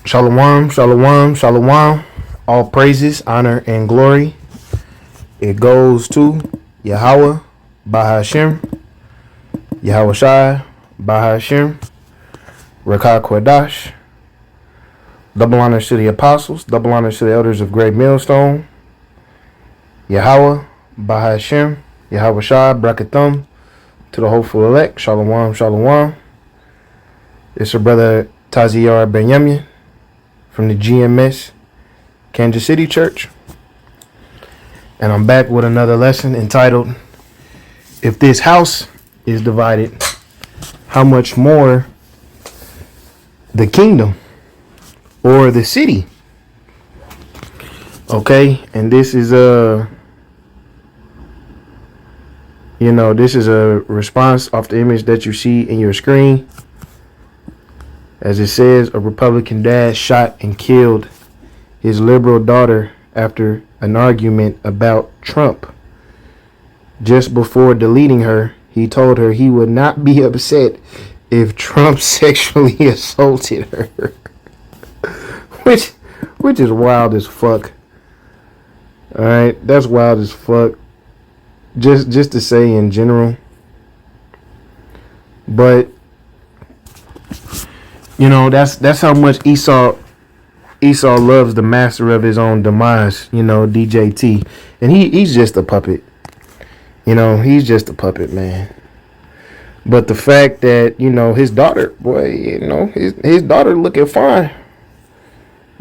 Shalom, shalom, shalom. All praises, honor, and glory. It goes to Yahawah, bahasham, YAHAWASHI, bahasham, Rakah Kwadash. Double honors to the apostles, double honors to the elders of Great Millstone. Yahawah, bahasham, YAHAWASHI, Brakathum, to the hopeful elect. Shalom, shalom. It's your brother Taziyar Benyamin from the GMS Kansas City Church, and I'm back with another lesson entitled, If This House is Divided, How Much More the Kingdom or the City? Okay, and this is a response off the image that you see in your screen. As it says, a Republican dad shot and killed his liberal daughter after an argument about Trump. Just before deleting her, he told her he would not be upset if Trump sexually assaulted her. which is wild as fuck. Alright, that's wild as fuck. Just to say in general. But that's how much Esau loves the master of his own demise, DJT. And he's just a puppet. He's just a puppet, man. But the fact that, his daughter, his daughter looking fine.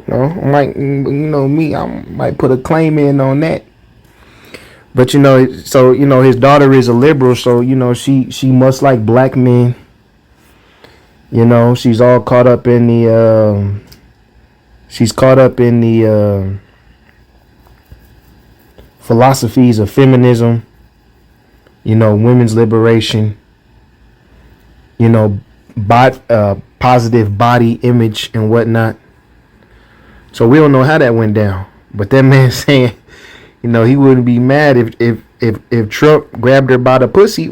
I might put a claim in on that. But his daughter is a liberal, so she must like black men. She's all caught up in the philosophies of feminism, women's liberation, positive body image and whatnot. So we don't know how that went down. But that man saying, he wouldn't be mad if Trump grabbed her by the pussy.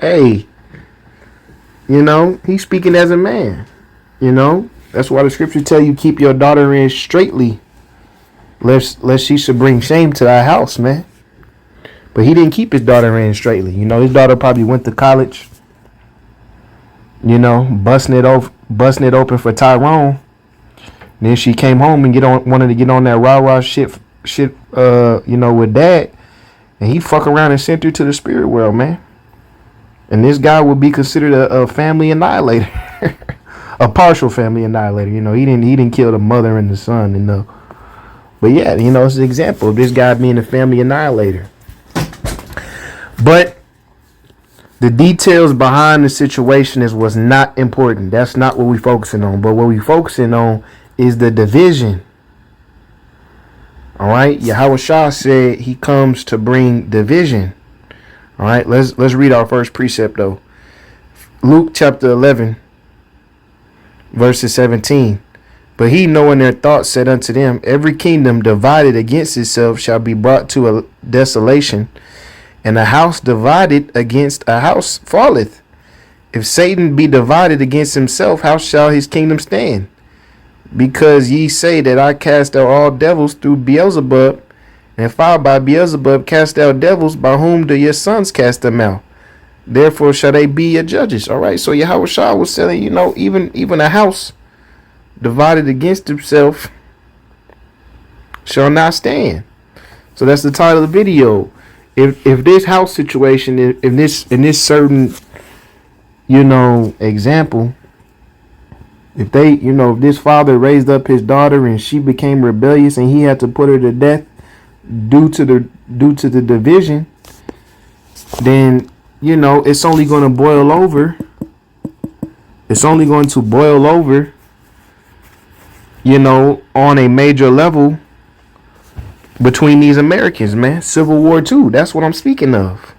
Hey. He's speaking as a man. That's why the scripture tell you keep your daughter in straitly, lest she should bring shame to thy house, man. But he didn't keep his daughter in straitly. His daughter probably went to college. Busting it open for Tyrone. Then she came home and wanted to get on that rah-rah shit, with dad. And he fuck around and sent her to the spirit world, man. And this guy would be considered a family annihilator, a partial family annihilator. He didn't kill the mother and the son, But yeah, it's an example of this guy being a family annihilator. But the details behind the situation was not important. That's not what we're focusing on. But what we're focusing on is the division. All right, Yahawashi said he comes to bring division. All right, let's read our first precept though. Luke chapter 11, verses 17. But he, knowing their thoughts, said unto them, every kingdom divided against itself shall be brought to a desolation, and a house divided against a house falleth. If Satan be divided against himself, how shall his kingdom stand? Because ye say that I cast out all devils through Beelzebub, and if I by Beelzebub cast out devils, by whom do your sons cast them out? Therefore shall they be your judges. All right. So Yahawashi was saying, even a house divided against itself shall not stand. So that's the title of the video. If this house situation, in this certain, example, if this father raised up his daughter and she became rebellious and he had to put her to death due to the division, then it's only going to boil over. It's only going to boil over, on a major level between these Americans, man. Civil War II. That's what I'm speaking of.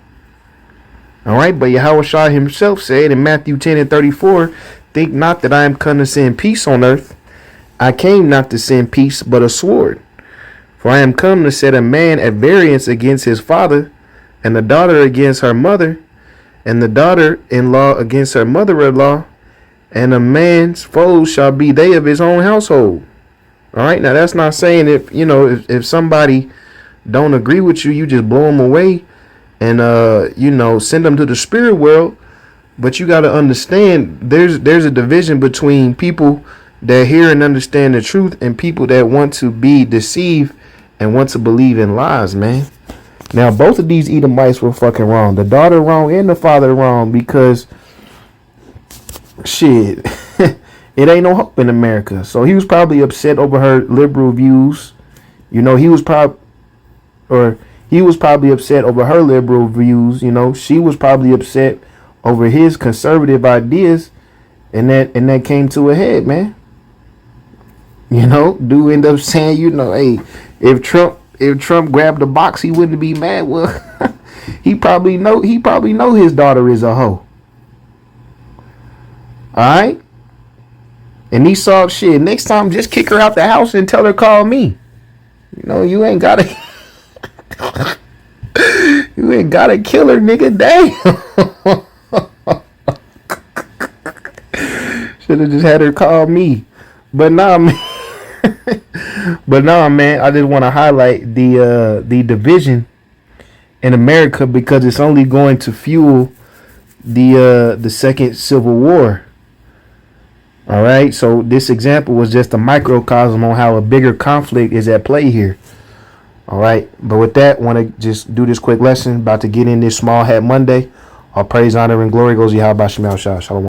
All right, but Yahawashi himself said in Matthew 10:34, think not that I am come to send peace on earth. I came not to send peace, but a sword. For I am come to set a man at variance against his father, and the daughter against her mother, and the daughter-in-law against her mother-in-law, and a man's foes shall be they of his own household. All right, now that's not saying if somebody don't agree with you, you just blow them away and send them to the spirit world. But you got to understand there's a division between people that hear and understand the truth and people that want to be deceived and want to believe in lies, man. Now both of these Edomites were fucking wrong. The daughter wrong and the father wrong, because shit, it ain't no hope in America. So he was probably upset over her liberal views. He was probably upset over her liberal views. She was probably upset over his conservative ideas, and that came to a head, man. Dude end up saying, hey, if Trump grabbed the box, he wouldn't be mad. Well, he probably know his daughter is a hoe. Alright? And he saw shit. Next time, just kick her out the house and tell her call me. You ain't gotta you ain't gotta kill her, nigga. Damn. Should have just had her call me. But nah, man. I just want to highlight the division in America, because it's only going to fuel the second Civil War. All right, so this example was just a microcosm on how a bigger conflict is at play here. All right, but with that, want to just do this quick lesson. About to get in this Small Hat Monday. All praise, honor, and glory goes to YAHAWASHI. Shalom.